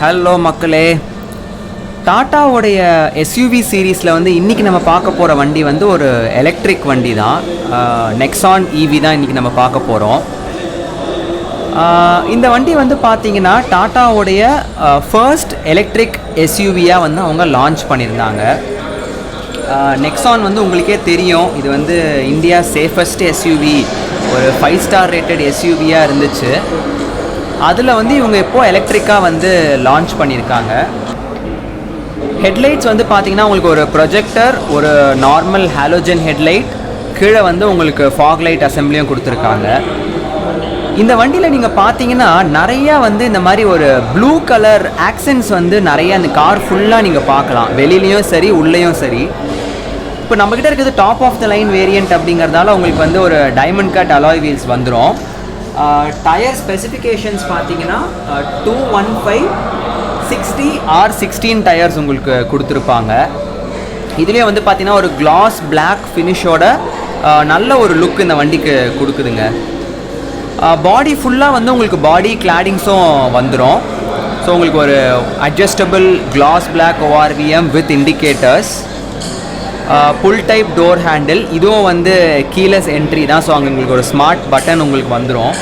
Hello மக்களே, டாட்டாவுடைய SUV சீரீஸில் வந்து இன்றைக்கி நம்ம பார்க்க போகிற வண்டி வந்து ஒரு எலக்ட்ரிக் வண்டி தான். நெக்ஸான் EV தான் இன்றைக்கி நம்ம பார்க்க போகிறோம். இந்த வண்டி வந்து பார்த்திங்கன்னா டாட்டாவுடைய ஃபர்ஸ்ட் எலக்ட்ரிக் எஸ்யூவியாக வந்து அவங்க லான்ச் பண்ணியிருந்தாங்க. நெக்ஸான் வந்து உங்களுக்கே தெரியும், இது வந்து இந்தியா சேஃபஸ்ட் எஸ்யூவி, ஒரு 5 ஸ்டார் ரேட்டட் எஸ்யூவியாக இருந்துச்சு. அதில் வந்து இவங்க இப்போது எலக்ட்ரிக்காக வந்து லான்ச் பண்ணியிருக்காங்க. ஹெட்லைட்ஸ் வந்து பார்த்திங்கன்னா உங்களுக்கு ஒரு ப்ரொஜெக்டர், ஒரு நார்மல் ஹாலோஜன் ஹெட்லைட், கீழே வந்து உங்களுக்கு ஃபாக் லைட் அசம்பிளியும் கொடுத்துருக்காங்க. இந்த வண்டியில் நீங்கள் பார்த்தீங்கன்னா நிறையா வந்து இந்த மாதிரி ஒரு ப்ளூ கலர் ஆக்சன்ஸ் வந்து நிறையா இந்த கார் ஃபுல்லாக நீங்கள் பார்க்கலாம், வெளியிலையும் சரி உள்ளேயும் சரி. இப்போ நம்மக்கிட்ட இருக்கிறது top of the line variant அப்படிங்கிறதால உங்களுக்கு வந்து ஒரு டைமண்ட் கட் அலாய் வீல்ஸ் வந்துடும். டயர் ஸ்பெசிஃபிகேஷன்ஸ் பார்த்தீங்கன்னா 215/60 R16 டயர்ஸ் உங்களுக்கு கொடுத்துருப்பாங்க. இதுலேயே வந்து பார்த்தீங்கன்னா ஒரு கிளாஸ் பிளாக் ஃபினிஷோட நல்ல ஒரு லுக் இந்த வண்டிக்கு கொடுக்குதுங்க. பாடி ஃபுல்லாக வந்து உங்களுக்கு பாடி கிளாடிங்ஸும் வந்துடும். ஸோ உங்களுக்கு ஒரு adjustable glass black ORVM with indicators, pull type door handle, இதுவும் வந்து கீலெஸ் என்ட்ரி தான். ஸோ அங்கே உங்களுக்கு ஒரு ஸ்மார்ட் பட்டன் உங்களுக்கு வந்துடும்.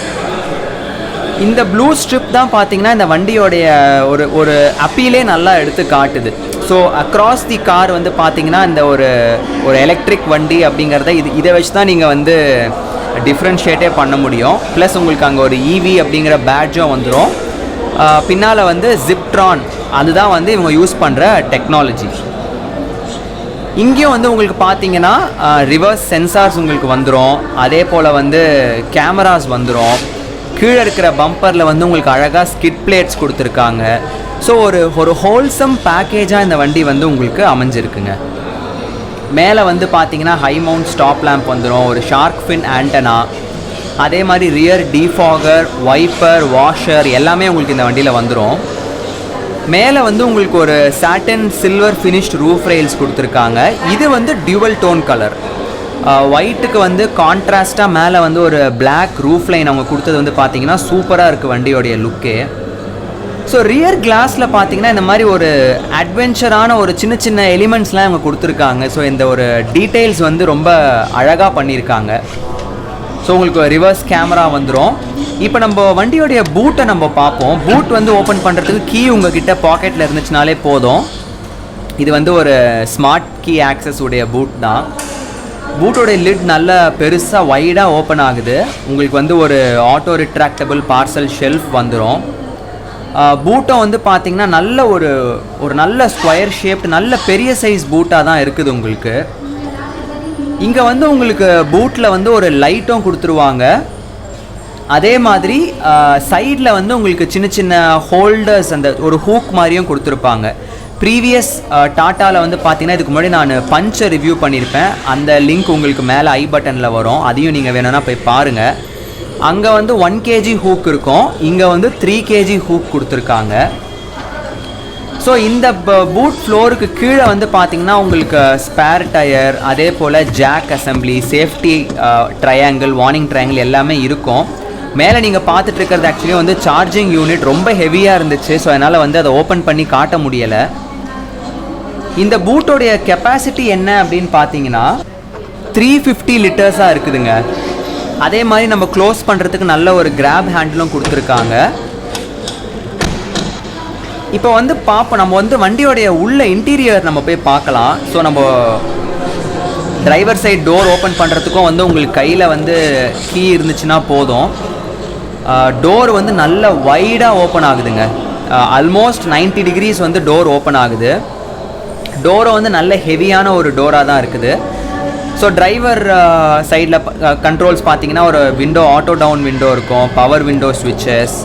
இந்த ப்ளூ ஸ்ட்ரிப் தான் பார்த்தீங்கன்னா இந்த வண்டியோடைய ஒரு அப்பீலே நல்லா எடுத்து காட்டுது. ஸோ அக்ராஸ் தி கார் வந்து பார்த்தீங்கன்னா இந்த ஒரு எலக்ட்ரிக் வண்டி அப்படிங்கிறத இதை வச்சு தான் நீங்கள் வந்து டிஃப்ரென்ஷியேட்டே பண்ண முடியும். ப்ளஸ் உங்களுக்கு அங்கே ஒரு EV அப்படிங்கிற பேட்ஜும் வந்துடும். பின்னால் வந்து Ziptron, அதுதான் வந்து இவங்க யூஸ் பண்ணுற டெக்னாலஜி. இங்கேயும் வந்து உங்களுக்கு பார்த்தீங்கன்னா ரிவர்ஸ் சென்சார்ஸ் உங்களுக்கு வந்துடும். அதே போல் வந்து கேமராஸ் வந்துடும். கீழே இருக்கிற பம்பரில் வந்து உங்களுக்கு அழகாக ஸ்கிட் பிளேட்ஸ் கொடுத்துருக்காங்க. ஸோ ஒரு ஹோல்சம் பேக்கேஜாக இந்த வண்டி வந்து உங்களுக்கு அமைஞ்சிருக்குங்க. மேலே வந்து பார்த்தீங்கன்னா ஹை மவுண்ட் ஸ்டாப் லேம்ப் வந்துடும், ஒரு ஷார்க் ஃபின் ஆண்டனா, அதே மாதிரி ரியர் டீஃபாகர், வைப்பர், வாஷர் எல்லாமே உங்களுக்கு இந்த வண்டியில் வந்துடும். மேலே வந்து உங்களுக்கு ஒரு satin silver finished roof rails கொடுத்துருக்காங்க. இது வந்து டியூவல் டோன் கலர், ஒயிட்டுக்கு வந்து கான்ட்ராஸ்ட்டாக மேலே வந்து ஒரு பிளாக் ரூஃப் லைன் அவங்க கொடுத்தது வந்து பார்த்தீங்கன்னா சூப்பராக இருக்குது வண்டியோடைய லுக்கே. ஸோ ரியர் கிளாஸில் பார்த்தீங்கன்னா இந்த மாதிரி ஒரு அட்வென்ச்சரான ஒரு சின்ன சின்ன எலிமெண்ட்ஸ்லாம் அவங்க கொடுத்துருக்காங்க. ஸோ இந்த ஒரு டீட்டெயில்ஸ் வந்து ரொம்ப அழகாக பண்ணியிருக்காங்க. ஸோ உங்களுக்கு ரிவர்ஸ் கேமரா வந்துடும். இப்போ நம்ம வண்டியோடைய பூட்டை நம்ம பார்ப்போம். பூட் வந்து ஓப்பன் பண்ணுறதுக்கு கீ உங்ககிட்ட பாக்கெட்டில் இருந்துச்சுனாலே போதும். இது வந்து ஒரு ஸ்மார்ட் கீ ஆக்சஸ் உடைய பூட் தான். பூட்டோடைய லிட் நல்ல பெருசாக வைடாக ஓப்பன் ஆகுது. உங்களுக்கு வந்து ஒரு ஆட்டோ ரிட்ராக்டபிள் பார்சல் ஷெல்ஃப் வந்துடும். பூட்டம் வந்து பார்த்திங்கன்னா நல்ல ஒரு நல்ல ஸ்கொயர் ஷேப்டு நல்ல பெரிய சைஸ் பூட்டாக தான் இருக்குது உங்களுக்கு. இங்கே வந்து உங்களுக்கு பூட்டில் வந்து ஒரு லைட்டும் கொடுத்துருவாங்க. அதே மாதிரி சைடில் வந்து உங்களுக்கு சின்ன சின்ன ஹோல்டர்ஸ், அந்த ஒரு ஹூக் மாதிரியும் கொடுத்துருப்பாங்க. ப்ரீவியஸ் டாட்டாவில் வந்து பார்த்தீங்கன்னா இதுக்கு முன்னாடி நான் பஞ்சை ரிவ்யூ பண்ணியிருப்பேன். அந்த லிங்க் உங்களுக்கு மேலே ஐ பட்டனில் வரும், அதையும் நீங்கள் வேணும்னா போய் பாருங்கள். அங்கே வந்து 1 kg ஹூக் இருக்கும், இங்கே வந்து 3 kg ஹூக் கொடுத்துருக்காங்க. ஸோ இந்த பூட் ஃப்ளோருக்கு கீழே வந்து பார்த்தீங்கன்னா உங்களுக்கு ஸ்பேர் டயர், அதே போல் jack assembly, safety triangle, warning triangle எல்லாமே இருக்கும். மேலே நீங்கள் பார்த்துட்டு இருக்கிறது ஆக்சுவலி வந்து சார்ஜிங் யூனிட் ரொம்ப ஹெவியாக இருந்துச்சு. ஸோ அதனால் வந்து அதை ஓப்பன் பண்ணி காட்ட முடியலை. இந்த பூட்டோடைய கெப்பாசிட்டி என்ன அப்படின்னு பார்த்தீங்கன்னா 350 லிட்டர்ஸாக இருக்குதுங்க. அதே மாதிரி நம்ம க்ளோஸ் பண்ணுறதுக்கு நல்ல ஒரு கிராப் ஹேண்டிலும் கொடுத்துருக்காங்க. இப்போ வந்து பார்ப்போம், நம்ம வந்து வண்டியோடைய உள்ள இன்டீரியர் நம்ம போய் பார்க்கலாம். ஸோ நம்ம டிரைவர் சைட் டோர் ஓப்பன் பண்ணுறதுக்கும் வந்து உங்களுக்கு கையில் வந்து கீ இருந்துச்சுன்னா போதும். டோர் வந்து நல்ல வைடாக ஓப்பன் ஆகுதுங்க. ஆல்மோஸ்ட் 90 டிகிரிஸ் வந்து டோர் ஓப்பன் ஆகுது. டோரை வந்து நல்ல ஹெவியான ஒரு டோராக தான் இருக்குது. ஸோ டிரைவர் சைடில் கண்ட்ரோல்ஸ் பார்த்தீங்கன்னா ஒரு விண்டோ, ஆட்டோ டவுன் விண்டோ இருக்கும், பவர் விண்டோ ஸ்விட்சஸ்,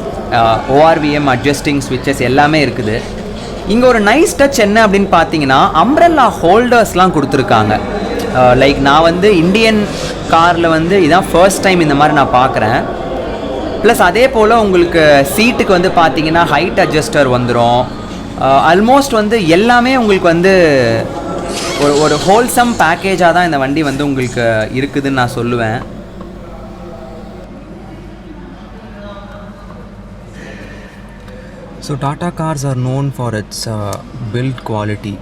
ORVM அட்ஜஸ்டிங் ஸ்விட்சஸ் எல்லாமே இருக்குது. இங்கே ஒரு நைஸ் டச் என்ன அப்படின்னு பார்த்தீங்கன்னா அம்ப்ரெல்லா ஹோல்டர்ஸ்லாம் கொடுத்துருக்காங்க. லைக் நான் வந்து இந்தியன் காரில் வந்து இதான் ஃபர்ஸ்ட் டைம் இந்த மாதிரி நான் பார்க்குறேன். ப்ளஸ் அதே போல் உங்களுக்கு சீட்டுக்கு வந்து பார்த்தீங்கன்னா ஹைட் அட்ஜஸ்டர் வந்துடும். ஆல்மோஸ்ட் வந்து எல்லாமே உங்களுக்கு வந்து ஒரு ஹோல்சம் பேக்கேஜாக தான் இந்த வண்டி வந்து உங்களுக்கு இருக்குதுன்னு நான் சொல்லுவேன். So Tata cars are known for it's built quality.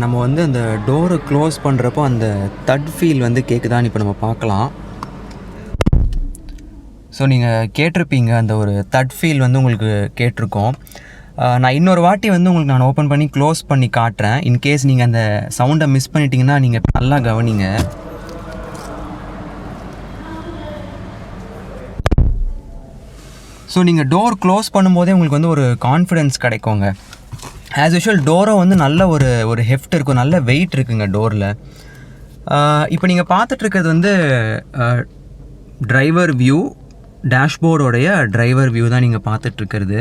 நம்ம வந்து அந்த டோரை க்ளோஸ் பண்ணுறப்போ அந்த தட் ஃபீல் வந்து கேட்குதான்னு இப்போ நம்ம பார்க்கலாம். ஸோ நீங்கள் கேட்டிருப்பீங்க, அந்த ஒரு தட் ஃபீல் வந்து உங்களுக்கு கேட்டிருக்கோம். நான் இன்னொரு வாட்டி வந்து உங்களுக்கு நான் ஓப்பன் பண்ணி க்ளோஸ் பண்ணி காட்டுறேன். இன்கேஸ் நீங்கள் அந்த சவுண்டை மிஸ் பண்ணிட்டீங்கன்னா நீங்கள் நல்லா கவனிங்க. ஸோ நீங்கள் டோர் க்ளோஸ் பண்ணும்போதே உங்களுக்கு வந்து ஒரு கான்ஃபிடென்ஸ் கிடைக்குங்க. ஆஸ் யூஷுவல் டோரும் வந்து நல்ல ஒரு ஹெஃப்ட் இருக்கும், நல்ல வெயிட் இருக்குங்க டோரில். இப்போ நீங்கள் பார்த்துட்ருக்கிறது வந்து டிரைவர் வியூ, டேஷ்போர்டோடைய டிரைவர் வியூ தான் நீங்கள் பார்த்துட்ருக்கிறது.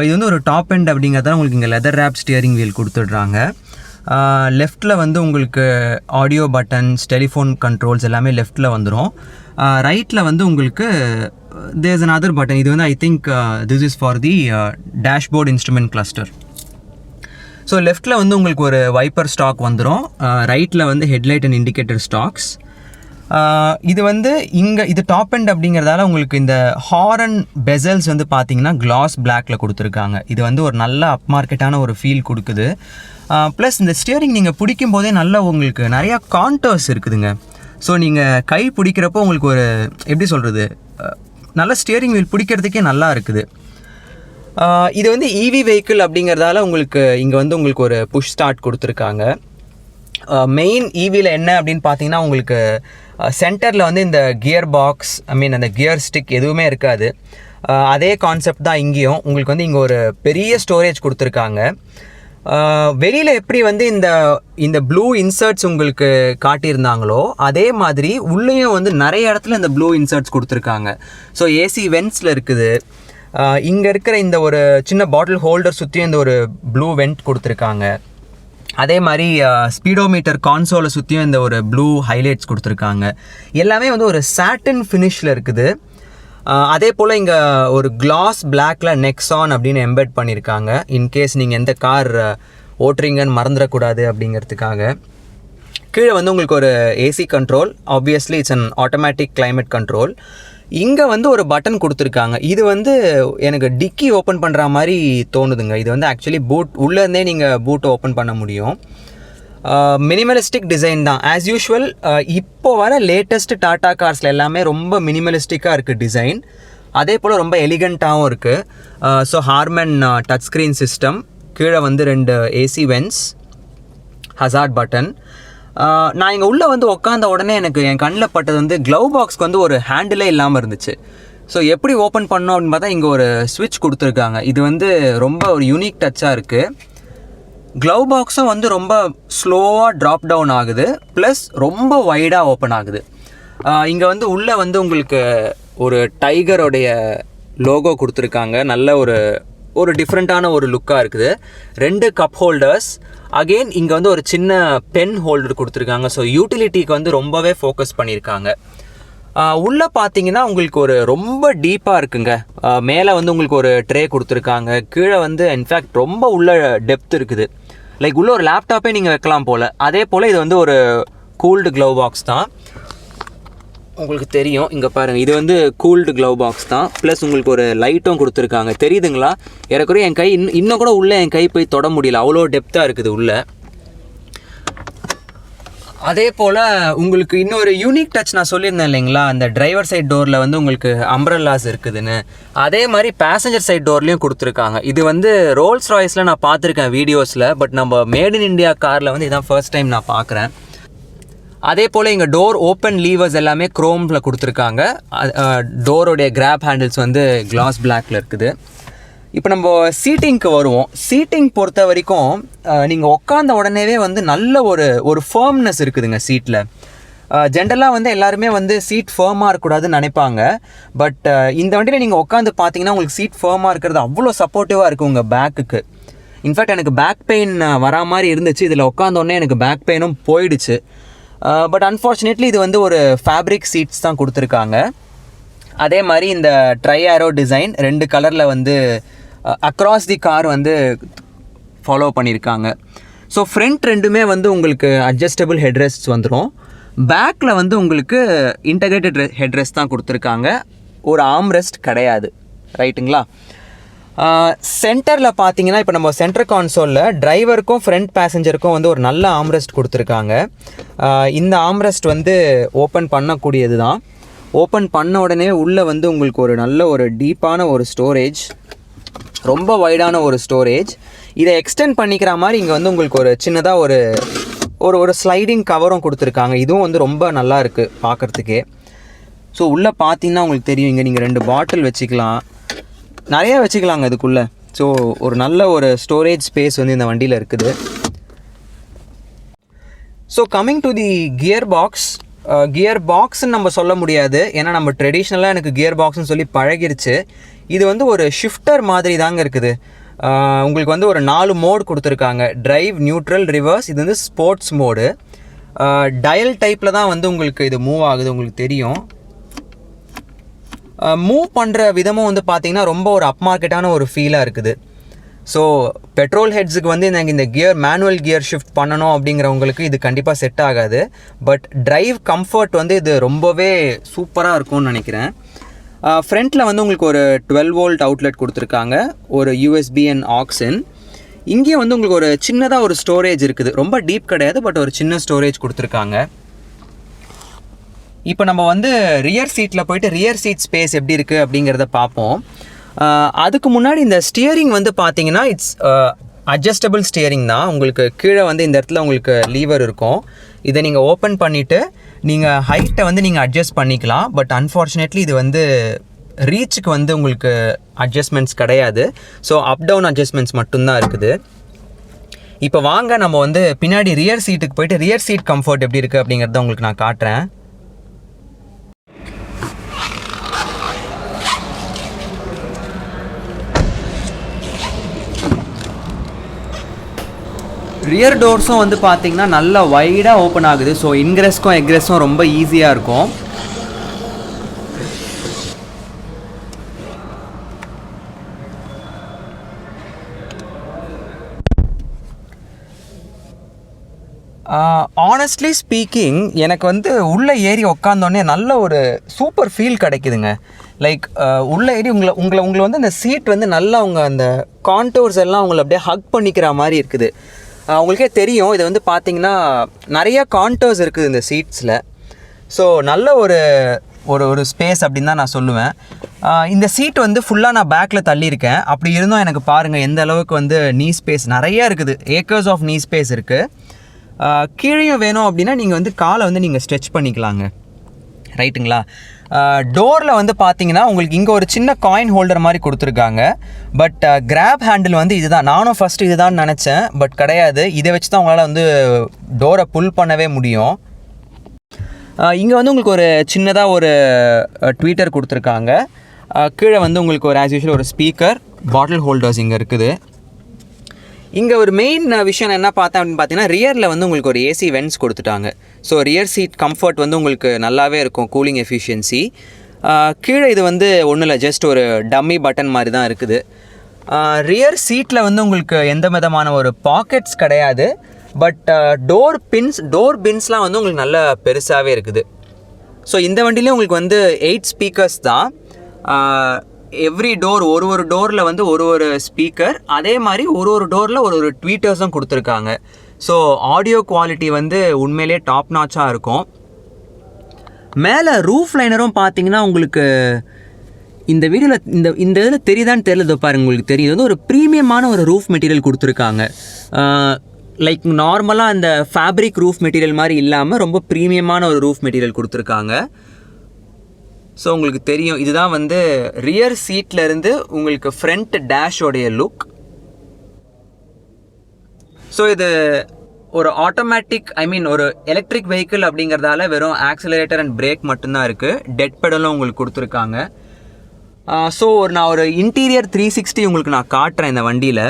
இது வந்து ஒரு டாப் எண்ட் அப்படிங்கிறதால உங்களுக்கு இங்கே லெதர் ரேப் ஸ்டியரிங் வீல் கொடுத்துட்றாங்க. லெஃப்ட்டில் வந்து உங்களுக்கு ஆடியோ பட்டன்ஸ், டெலிஃபோன் கண்ட்ரோல்ஸ் எல்லாமே லெஃப்ட்டில் வந்துடும். ரைட்டில் வந்து உங்களுக்கு தேர்ஸ் another button. இது வந்து I think this is for the dashboard instrument cluster. So லெஃப்ட்டில் வந்து உங்களுக்கு ஒரு வைப்பர் ஸ்டாக் வந்துடும், ரைட்டில் வந்து ஹெட்லைட் அண்ட் இண்டிகேட்டர் ஸ்டாக்ஸ். இது வந்து இது டாப் எண்ட் அப்படிங்கிறதால உங்களுக்கு இந்த ஹாரன் பெசல்ஸ் வந்து பார்த்தீங்கன்னா கிளாஸ் பிளாக்ல கொடுத்துருக்காங்க. இது வந்து ஒரு நல்ல அப் மார்க்கெட்டான ஒரு ஃபீல் கொடுக்குது. ப்ளஸ் இந்த ஸ்டியரிங் நீங்கள் பிடிக்கும் போதே நல்லா உங்களுக்கு நிறையா கான்டர்ஸ் இருக்குதுங்க. ஸோ நீங்கள் கை பிடிக்கிறப்போ உங்களுக்கு ஒரு எப்படி சொல்கிறது, நல்ல ஸ்டியரிங் வீல் பிடிக்கிறதுக்கே நல்லா இருக்குது. இது வந்து இவி வெஹிக்கிள் அப்படிங்கிறதால உங்களுக்கு இங்கே வந்து உங்களுக்கு ஒரு புஷ் ஸ்டார்ட் கொடுத்துருக்காங்க. மெயின் இவியில் என்ன அப்படின்னு பார்த்தீங்கன்னா உங்களுக்கு சென்டரில் வந்து இந்த கியர் பாக்ஸ், அந்த கியர் ஸ்டிக் எதுவுமே இருக்காது. அதே கான்செப்ட் தான் இங்கேயும். உங்களுக்கு வந்து இங்கே ஒரு பெரிய ஸ்டோரேஜ் கொடுத்துருக்காங்க. வெளியில் எப்படி வந்து இந்த ப்ளூ இன்சர்ட்ஸ் உங்களுக்கு காட்டியிருந்தாங்களோ அதே மாதிரி உள்ளேயும் வந்து நிறைய இடத்துல இந்த ப்ளூ இன்சர்ட்ஸ் கொடுத்துருக்காங்க. ஸோ ஏசி வென்ட்ஸில் இருக்குது. இங்கே இருக்கிற இந்த ஒரு சின்ன பாட்டில் ஹோல்டர் சுற்றியும் இந்த ஒரு ப்ளூ வெண்ட் கொடுத்துருக்காங்க. அதே மாதிரி ஸ்பீடோமீட்டர் கான்சோலை சுற்றியும் இந்த ஒரு ப்ளூ ஹைலைட்ஸ் கொடுத்துருக்காங்க. எல்லாமே வந்து ஒரு சாட்டின் ஃபினிஷில் இருக்குது. அதே போல் இங்கே ஒரு கிளாஸ் பிளாக்ல நெக்ஸான் அப்படின்னு எம்பெட் பண்ணியிருக்காங்க. இன்கேஸ் நீங்கள் எந்த கார் ஓட்டுறீங்கன்னு மறந்துடக்கூடாது அப்படிங்கிறதுக்காக. கீழே வந்து உங்களுக்கு ஒரு AC control, obviously it's an automatic climate control. இங்கே வந்து ஒரு பட்டன் கொடுத்துருக்காங்க. இது வந்து எனக்கு டிக்கி ஓப்பன் பண்ணுற மாதிரி தோணுதுங்க. இது வந்து ஆக்சுவலி பூட் உள்ளேருந்தே நீங்கள் பூட்டை ஓப்பன் பண்ண முடியும். மினிமலிஸ்டிக் டிசைன் தான் ஆஸ் யூஷுவல். இப்போ வர லேட்டஸ்ட் டாடா கார்ஸில் எல்லாமே ரொம்ப மினிமலிஸ்டிக்காக இருக்குது டிசைன். அதே போல் ரொம்ப எலிகண்ட்டாகவும் இருக்குது. So Harman touch screen system, கீழே வந்து 2 ஏசி வென்ட்ஸ், ஹசார்ட் பட்டன். நான் இங்கே உள்ளே வந்து உட்காந்த உடனே எனக்கு என் கண்ணில் பட்டது வந்து க்ளவ் பாக்ஸ்க்கு வந்து ஒரு ஹேண்டிலே இல்லாமல் இருந்துச்சு. ஸோ எப்படி ஓப்பன் பண்ணோம் அப்படின்னு பார்த்தா இங்கே ஒரு ஸ்விட்ச் கொடுத்துருக்காங்க. இது வந்து ரொம்ப ஒரு யூனிக் டச்சாக இருக்குது. க்ளவ் பாக்ஸும் வந்து ரொம்ப ஸ்லோவாக ட்ராப் டவுன் ஆகுது, ப்ளஸ் ரொம்ப வைடாக ஓப்பன் ஆகுது. இங்கே வந்து உள்ளே வந்து உங்களுக்கு ஒரு டைகரோடைய லோகோ கொடுத்துருக்காங்க. நல்ல ஒரு டிஃப்ரெண்ட்டான ஒரு லுக்காக இருக்குது. 2 கப் ஹோல்டர்ஸ். அகெயின் இங்கே வந்து ஒரு சின்ன பென் ஹோல்டர் கொடுத்துருக்காங்க. ஸோ யூட்டிலிட்டிக்கு வந்து ரொம்பவே ஃபோக்கஸ் பண்ணியிருக்காங்க. உள்ளே பார்த்தீங்கன்னா உங்களுக்கு ஒரு ரொம்ப டீப்பாக இருக்குங்க. மேலே வந்து உங்களுக்கு ஒரு ட்ரே கொடுத்துருக்காங்க. கீழே வந்து இன்ஃபேக்ட் ரொம்ப உள்ள டெப்த் இருக்குது. லைக் உள்ள ஒரு லேப்டாப்பே நீங்கள் வைக்கலாம் போல். அதே போல் இது வந்து ஒரு கூல்டு க்ளவ் பாக்ஸ் தான். உங்களுக்கு தெரியும், இங்கே பாருங்கள், இது வந்து கூல்டு க்ளவ் பாக்ஸ் தான். ப்ளஸ் உங்களுக்கு ஒரு லைட்டும் கொடுத்துருக்காங்க. தெரியுதுங்களா? ஏறக்குறைய என் கை இன்னும் கூட உள்ளே என் கை போய் தொட முடியல, அவ்வளோ டெப்த்தாக இருக்குது உள்ளே. அதே போல் உங்களுக்கு இன்னொரு யூனிக் டச் நான் சொல்லியிருந்தேன் இல்லைங்களா, அந்த டிரைவர் சைட் டோரில் வந்து உங்களுக்கு அம்ப்ரெல்லாஸ் இருக்குதுன்னு. அதே மாதிரி பேசஞ்சர் சைட் டோர்லேயும் கொடுத்துருக்காங்க. இது வந்து ரோல்ஸ் ராய்ஸில் நான் பார்த்துருக்கேன் வீடியோஸில், பட் நம்ம மேட் இன் இண்டியா காரில் வந்து இதான் ஃபர்ஸ்ட் டைம் நான் பார்க்குறேன். அதே போல் இங்கே டோர் ஓப்பன் லீவர்ஸ் எல்லாமே க்ரோமில் கொடுத்துருக்காங்க. டோரோடைய கிராப் ஹேண்டில்ஸ் வந்து கிளாஸ் பிளாக்ல இருக்குது. இப்போ நம்ம சீட்டிங்க்கு வருவோம். சீட்டிங் பொறுத்த வரைக்கும் நீங்கள் உட்காந்த உடனேவே வந்து நல்ல ஒரு ஃபர்ம்னஸ் இருக்குதுங்க சீட்டில். ஜென்ரலாக வந்து எல்லாருமே வந்து சீட் ஃபர்மாக இருக்கக்கூடாதுன்னு நினைப்பாங்க. பட் இந்த வண்டியில் நீங்கள் உட்காந்து பார்த்தீங்கன்னா உங்களுக்கு சீட் ஃபர்மாக இருக்கிறது அவ்வளோ சப்போர்ட்டிவாக இருக்குது உங்கள் பேக்குக்கு. இன்ஃபேக்ட் எனக்கு பேக் பெயின் வரா மாதிரி இருந்துச்சு. இதில் உட்காந்தோடனே எனக்கு பேக் பெயினும் போயிடுச்சு. பட் அன்ஃபார்ச்சுனேட்லி இது வந்து ஒரு ஃபேப்ரிக் சீட்ஸ் தான் கொடுத்துருக்காங்க. அதே மாதிரி இந்த ட்ரை ஆரோ டிசைன் 2 கலரில் வந்து அக்ராஸ் தி கார் வந்து ஃபாலோ பண்ணியிருக்காங்க. ஸோ ஃப்ரண்ட் ரெண்டுமே வந்து உங்களுக்கு அட்ஜஸ்டபிள் ஹெட்ரெஸ்ட் வந்துடும். பேக்கில் வந்து உங்களுக்கு இன்டகிரேட்டட் ஹெட்ரெஸ்ட் தான் கொடுத்துருக்காங்க. ஒரு ஆர்ம் ரெஸ்ட் கிடையாது, ரைட்டுங்களா? சென்டரில் பார்த்தீங்கன்னா இப்போ நம்ம சென்டர் கான்சோலில் டிரைவருக்கும் ஃப்ரண்ட் பேசஞ்சருக்கும் வந்து ஒரு நல்ல ஆம்ரெஸ்ட் கொடுத்துருக்காங்க. இந்த ஆம்ரெஸ்ட் வந்து ஓப்பன் பண்ணக்கூடியது தான். ஓப்பன் பண்ண உடனே உள்ளே வந்து உங்களுக்கு ஒரு நல்ல ஒரு டீப்பான ஒரு ஸ்டோரேஜ், ரொம்ப வைடான ஒரு ஸ்டோரேஜ். இதை எக்ஸ்டெண்ட் பண்ணிக்கிற மாதிரி இங்கே வந்து உங்களுக்கு ஒரு சின்னதாக ஒரு ஸ்லைடிங் கவரும் கொடுத்துருக்காங்க. இதுவும் வந்து ரொம்ப நல்லா இருக்குது பார்க்குறதுக்கே. ஸோ உள்ளே பார்த்தீங்கன்னா உங்களுக்கு தெரியும், இங்கே நீங்கள் 2 பாட்டில் வச்சுக்கலாம், நிறையா வச்சுக்கலாங்க இதுக்குள்ளே. ஸோ ஒரு நல்ல ஒரு ஸ்டோரேஜ் ஸ்பேஸ் வந்து இந்த வண்டியில் இருக்குது. So coming to the gear பாக்ஸ்ன்னு நம்ம சொல்ல முடியாது, ஏன்னா நம்ம ட்ரெடிஷ்னலாக எனக்கு கியர் பாக்ஸ்ன்னு சொல்லி பழகிருச்சு. இது வந்து ஒரு ஷிஃப்டர் மாதிரி தாங்க இருக்குது. உங்களுக்கு வந்து ஒரு 4 மோடு கொடுத்துருக்காங்க, டிரைவ், நியூட்ரல், ரிவர்ஸ். இது வந்து ஸ்போர்ட்ஸ் மோடு. டயல் டைப்பில் தான் வந்து உங்களுக்கு இது மூவ் ஆகுது, உங்களுக்கு தெரியும். மூவ் பண்ணுற விதமும் வந்து பார்த்திங்கன்னா ரொம்ப ஒரு அப் மார்க்கெட்டான ஒரு ஃபீலாக இருக்குது. ஸோ பெட்ரோல் ஹெட்ஸுக்கு வந்து எனக்கு இந்த மேனுவல் கியர் ஷிஃப்ட் பண்ணணும் அப்படிங்கிறவங்களுக்கு இது கண்டிப்பாக செட் ஆகாது. பட் டிரைவ் கம்ஃபர்ட் வந்து இது ரொம்பவே சூப்பராக இருக்கும்னு நினைக்கிறேன். ஃப்ரண்ட்டில் வந்து உங்களுக்கு ஒரு 12 வோல்ட் அவுட்லெட் கொடுத்துருக்காங்க, ஒரு USB and aux in. இங்கேயும் வந்து உங்களுக்கு ஒரு சின்னதாக ஒரு ஸ்டோரேஜ் இருக்குது, ரொம்ப டீப் கிடையாது, பட் ஒரு சின்ன ஸ்டோரேஜ் கொடுத்துருக்காங்க. இப்போ நம்ம வந்து ரியர் சீட்டில் போயிட்டு ரியர் சீட் ஸ்பேஸ் எப்படி இருக்குது அப்படிங்கிறத பார்ப்போம். அதுக்கு முன்னாடி இந்த ஸ்டியரிங் வந்து பார்த்தீங்கன்னா இட்ஸ் அட்ஜஸ்டபிள் ஸ்டியரிங் தான். உங்களுக்கு கீழே வந்து இந்த இடத்துல உங்களுக்கு லீவர் இருக்கும். இதை நீங்கள் ஓப்பன் பண்ணிவிட்டு நீங்கள் ஹைட்டை வந்து நீங்கள் அட்ஜஸ்ட் பண்ணிக்கலாம். பட் அன்ஃபார்ச்சுனேட்லி இது வந்து ரீச்சுக்கு வந்து உங்களுக்கு அட்ஜஸ்ட்மெண்ட்ஸ் கிடையாது. ஸோ அப் டவுன் அட்ஜஸ்ட்மெண்ட்ஸ் மட்டும்தான் இருக்குது. இப்போ வாங்க நம்ம வந்து பின்னாடி ரியர் சீட்டுக்கு போயிட்டு ரியர் சீட் கம்ஃபர்ட் எப்படி இருக்குது அப்படிங்கிறத உங்களுக்கு நான் காட்டுறேன். ரியர் டோர்ஸும் வந்து பார்த்திங்கன்னா நல்லா வைடாக ஓப்பன் ஆகுது. ஸோ இன்க்ரெஸ்க்கும் எக்ரெஸ்ஸும் ரொம்ப ஈஸியாக இருக்கும். ஆனஸ்ட்லி ஸ்பீக்கிங் எனக்கு வந்து உள்ளே ஏறி உக்காந்தோடனே நல்ல ஒரு சூப்பர் ஃபீல் கிடைக்குதுங்க. லைக் உள்ளே ஏறி உங்களை வந்து அந்த சீட் வந்து நல்லா அந்த கான்டோர்ஸ் எல்லாம் உங்களை அப்படியே ஹக் பண்ணிக்கிற மாதிரி இருக்குது. உங்களுக்கே தெரியும், இது வந்து பார்த்திங்கன்னா நிறையா கான்டோர்ஸ் இருக்குது இந்த சீட்ஸில். ஸோ நல்ல ஒரு ஸ்பேஸ் அப்படின்னு தான் நான் சொல்லுவேன். இந்த சீட் வந்து ஃபுல்லாக நான் பேக்கில் தள்ளியிருக்கேன். அப்படி இருந்தும் எனக்கு பாருங்கள் எந்த அளவுக்கு வந்து நீ ஸ்பேஸ் நிறையா இருக்குது, ஏக்கர்ஸ் ஆஃப் நீ ஸ்பேஸ் இருக்குது. கீழேயும் வேணும் அப்படின்னா நீங்கள் வந்து காலை வந்து நீங்கள் ஸ்ட்ரெச் பண்ணிக்கலாங்க, ரைட்டுங்களா. டோரில் வந்து பார்த்தீங்கன்னா உங்களுக்கு இங்கே ஒரு சின்ன காயின் ஹோல்டர் மாதிரி கொடுத்துருக்காங்க. பட் கிராப் ஹேண்டில் வந்து இதுதான். நானும் ஃபஸ்ட்டு இதுதான் நினச்சேன், பட் கிடையாது. இதை வச்சு தான் உங்களால் வந்து டோரை புல் பண்ணவே முடியும். இங்கே வந்து உங்களுக்கு ஒரு சின்னதாக ஒரு ட்வீட்டர் கொடுத்துருக்காங்க. கீழே வந்து உங்களுக்கு ஒரு ஆஸ் யூஷுவல் ஒரு ஸ்பீக்கர், பாட்டில் ஹோல்டர்ஸ் இங்கே இருக்குது. இங்கே ஒரு மெயின் விஷயம் என்ன பார்த்தேன் அப்படின்னு பார்த்தீங்கன்னா ரியரில் வந்து உங்களுக்கு ஒரு ஏசி வென்ட்ஸ் கொடுத்துட்டாங்க. ஸோ ரியர் சீட் கம்ஃபர்ட் வந்து உங்களுக்கு நல்லாவே இருக்கும், கூலிங் எஃபிஷியன்சி. கீழே இது வந்து ஒன்றும் இல்லை, ஜஸ்ட் ஒரு டம்மி பட்டன் மாதிரி தான் இருக்குது. ரியர் சீட்டில் வந்து உங்களுக்கு எந்த விதமான ஒரு பாக்கெட்ஸ் கிடையாது. பட் டோர் பின்ஸ்லாம் வந்து உங்களுக்கு நல்ல பெருசாகவே இருக்குது. ஸோ இந்த வண்டிலேயும் உங்களுக்கு வந்து 8 ஸ்பீக்கர்ஸ் தான். எவ்ரி டோர் ஒரு டோரில் வந்து ஒரு ஸ்பீக்கர், அதே மாதிரி ஒரு டோரில் ஒரு ட்வீட்டர்ஸும் கொடுத்துருக்காங்க. ஸோ ஆடியோ குவாலிட்டி வந்து உண்மையிலே டாப் நாச்சாக இருக்கும். மேலே ரூஃப் லைனரும் பார்த்தீங்கன்னா உங்களுக்கு இந்த வீடியோவில் இந்த இதில் தெரியுதான்னு தெரியல, பாருங்க உங்களுக்கு தெரியும். வந்து ஒரு ப்ரீமியமான ஒரு ரூஃப் மெட்டீரியல் கொடுத்துருக்காங்க. லைக் நார்மலாக அந்த ஃபேப்ரிக் ரூஃப் மெட்டீரியல் மாதிரி இல்லாமல் ரொம்ப ப்ரீமியமான ஒரு ரூஃப் மெட்டீரியல் கொடுத்துருக்காங்க. ஸோ உங்களுக்கு தெரியும், இதுதான் வந்து ரியர் சீட்லேருந்து உங்களுக்கு ஃப்ரண்ட் டேஷோடைய லுக். ஸோ இது ஒரு ஆட்டோமேட்டிக் ஒரு எலக்ட்ரிக் வெஹிக்கிள் அப்படிங்கிறதால வெறும் ஆக்சிலரேட்டர் அண்ட் பிரேக் மட்டும்தான் இருக்குது. டெட் பெடலும் உங்களுக்கு கொடுத்துருக்காங்க. ஸோ நான் ஒரு இன்டீரியர் 360 உங்களுக்கு நான் காட்டுறேன் இந்த வண்டியில்.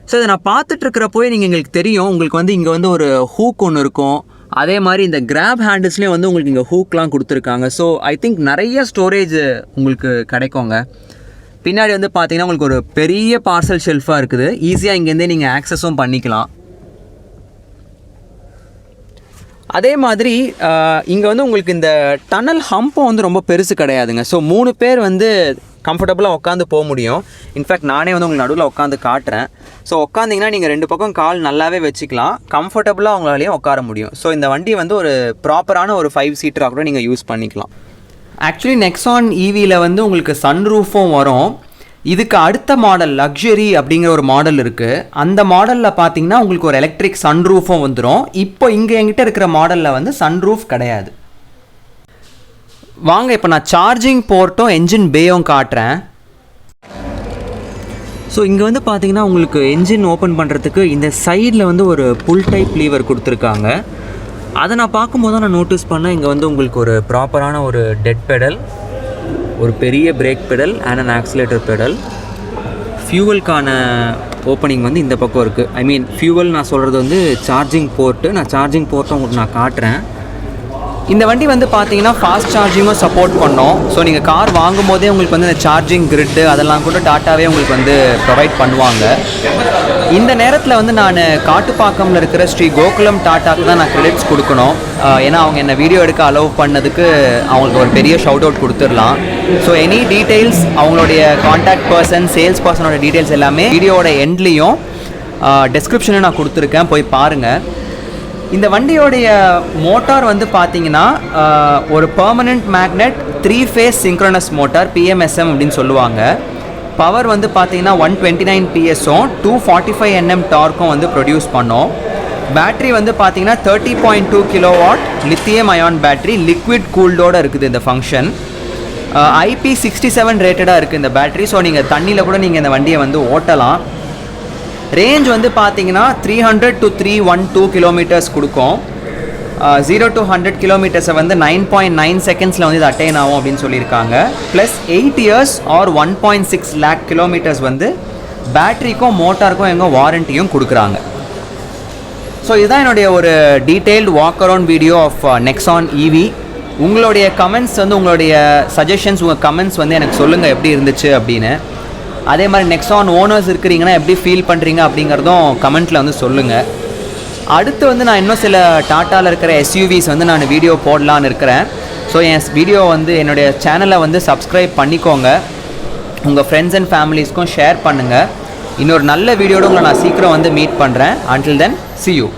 ஸோ இதை நான் பார்த்துட்ருக்கிறப்போயே எங்களுக்கு தெரியும், உங்களுக்கு வந்து இங்கே வந்து ஒரு ஹூக் ஒன்று இருக்கும். அதே மாதிரி இந்த கிராப் ஹேண்டில்ஸ்லேயும் வந்து உங்களுக்கு இங்கே ஹூக்லாம் கொடுத்துருக்காங்க. ஸோ ஐ திங்க் நிறைய ஸ்டோரேஜ் உங்களுக்கு கிடைக்குங்க. பின்னாடி வந்து பார்த்தீங்கன்னா உங்களுக்கு ஒரு பெரிய பார்சல் ஷெல்ஃபாக இருக்குது. ஈஸியாக இங்கேருந்தே நீங்கள் ஆக்சஸும் பண்ணிக்கலாம். அதே மாதிரி இங்கே வந்து உங்களுக்கு இந்த டனல் ஹம்பும் வந்து ரொம்ப பெருசு கிடையாதுங்க. ஸோ 3 பேர் வந்து கம்ஃபர்டபுளாக உட்காந்து போக முடியும். இன்ஃபேக்ட் நானே வந்து உங்களுக்கு நடுவில் உட்காந்து காட்டுறேன். ஸோ உட்காந்திங்கன்னா நீங்கள் 2 பக்கம் கால் நல்லாவே வச்சுக்கலாம், கம்ஃபர்டபுளாக அவங்களாலேயும் உட்கார முடியும். ஸோ இந்த வண்டி வந்து ஒரு ப்ராப்பரான ஒரு 5 சீட்டராக கூட நீங்கள் யூஸ் பண்ணிக்கலாம். ஆக்சுவலி நெக்ஸான் ஈவியில் வந்து உங்களுக்கு சன்ரூஃபும் வரும். இதுக்கு அடுத்த மாடல் லக்ஸரி அப்படிங்கிற ஒரு மாடல் இருக்குது. அந்த மாடலில் பார்த்தீங்கன்னா உங்களுக்கு ஒரு எலக்ட்ரிக் சன்ரூஃபும் வந்துடும். இப்போ இங்கே என்கிட்ட இருக்கிற மாடலில் வந்து சன்ரூஃப் கிடையாது. வாங்க இப்போ நான் சார்ஜிங் போர்ட்டும் என்ஜின் பேயும் காட்டுறேன். ஸோ இங்கே வந்து பார்த்தீங்கன்னா உங்களுக்கு என்ஜின் ஓப்பன் பண்ணுறதுக்கு இந்த சைடில் வந்து ஒரு புல் டைப் லீவர் கொடுத்துருக்காங்க. அதை நான் பார்க்கும்போது தான் நான் நோட்டீஸ் பண்ணேன், இங்கே வந்து உங்களுக்கு ஒரு ப்ராப்பரான ஒரு டெட் பெடல், ஒரு பெரிய brake pedal and an accelerator pedal. ஃபியூவலுக்கான ஓப்பனிங் வந்து இந்த பக்கம் இருக்குது. ஐ மீன் ஃபியூவல் நான் சொல்கிறது வந்து சார்ஜிங் போர்ட்டு. நான் சார்ஜிங் போர்ட்டை உங்களுக்கு நான் காட்டுறேன். இந்த வண்டி வந்து பார்த்தீங்கன்னா ஃபாஸ்ட் சார்ஜிங்கும் சப்போர்ட் பண்ணோம். ஸோ நீங்கள் கார் வாங்கும் போதே உங்களுக்கு வந்து இந்த சார்ஜிங் கிரிட்டு அதெல்லாம் கூட டாட்டாவே உங்களுக்கு வந்து ப்ரொவைட் பண்ணுவாங்க. இந்த நேரத்தில் வந்து நான் காட்டுப்பாக்கம்ல இருக்கிற ஸ்ரீ கோகுலம் டாட்டாக்கு தான் நான் கிரெடிட்ஸ் கொடுக்கணும். ஏன்னா அவங்க என்ன வீடியோ எடுக்க அலோவ் பண்ணதுக்கு அவங்களுக்கு ஒரு பெரிய ஷவுட் அவுட் கொடுத்துடலாம். ஸோ எனி டீட்டெயில்ஸ், அவங்களுடைய கான்டாக்ட் பர்சன், சேல்ஸ் பர்சனோட டீட்டெயில்ஸ் எல்லாமே வீடியோவோட எண்ட்லேயும் டெஸ்கிரிப்ஷனில் நான் கொடுத்துருக்கேன், போய் பாருங்கள். இந்த வண்டியோடைய மோட்டார் வந்து பார்த்தீங்கன்னா ஒரு permanent magnet 3 phase synchronous motor, PMSM அப்படின்னு சொல்லுவாங்க. பவர் வந்து பார்த்தீங்கன்னா 129 PSம் 245 Nm டார்க்கும் வந்து ப்ரொடியூஸ் பண்ணோம். பேட்ரி வந்து பார்த்தீங்கன்னா 30.2 kW lithium-ion பேட்ரி, லிக்விட் கூல்டோடு இருக்குது இந்த ஃபங்க்ஷன். IP67 ரேட்டடாக இருக்குது இந்த பேட்ரி. ஸோ நீங்கள் தண்ணியில் கூட நீங்கள் இந்த வண்டியை வந்து ஓட்டலாம். ரேஞ்ச் வந்து பார்த்தீங்கன்னா 300 to 312 கிலோமீட்டர்ஸ் கொடுக்கும். 0 to 100 கிலோமீட்டர்ஸை வந்து 9.9 செகண்ட்ஸில் வந்து இது அட்டைன் ஆகும் அப்படின்னு சொல்லியிருக்காங்க. Plus 8 years or 1.6 lakh kilometres வந்து பேட்ரிக்கும் மோட்டாருக்கும் எங்கே வாரண்டியும் கொடுக்குறாங்க. ஸோ இதுதான் என்னுடைய ஒரு detailed walk around video of Nexon EV. உங்களுடைய கமெண்ட்ஸ் வந்து, உங்களுடைய சஜஷன்ஸ், உங்கள் கமெண்ட்ஸ் வந்து எனக்கு சொல்லுங்கள் எப்படி இருந்துச்சு அப்படின்னு. அதே மாதிரி நெக்ஸான் ஓனர்ஸ் இருக்கிறீங்கன்னா எப்படி ஃபீல் பண்ணுறீங்க அப்படிங்கிறதும் கமெண்ட்டில் வந்து சொல்லுங்கள். அடுத்து வந்து நான் இன்னும் சில டாட்டாவில் இருக்கிற SUVs வந்து நான் வீடியோ போடலான்னு இருக்கிறேன். ஸோ என் வீடியோ வந்து என்னுடைய சேனலை வந்து சப்ஸ்கிரைப் பண்ணிக்கோங்க, உங்கள் ஃப்ரெண்ட்ஸ் அண்ட் ஃபேமிலிஸ்க்கும் ஷேர் பண்ணுங்கள். இன்னொரு நல்ல வீடியோட உங்களை நான் சீக்கிரம் வந்து மீட் பண்ணுறேன். Until then, see you.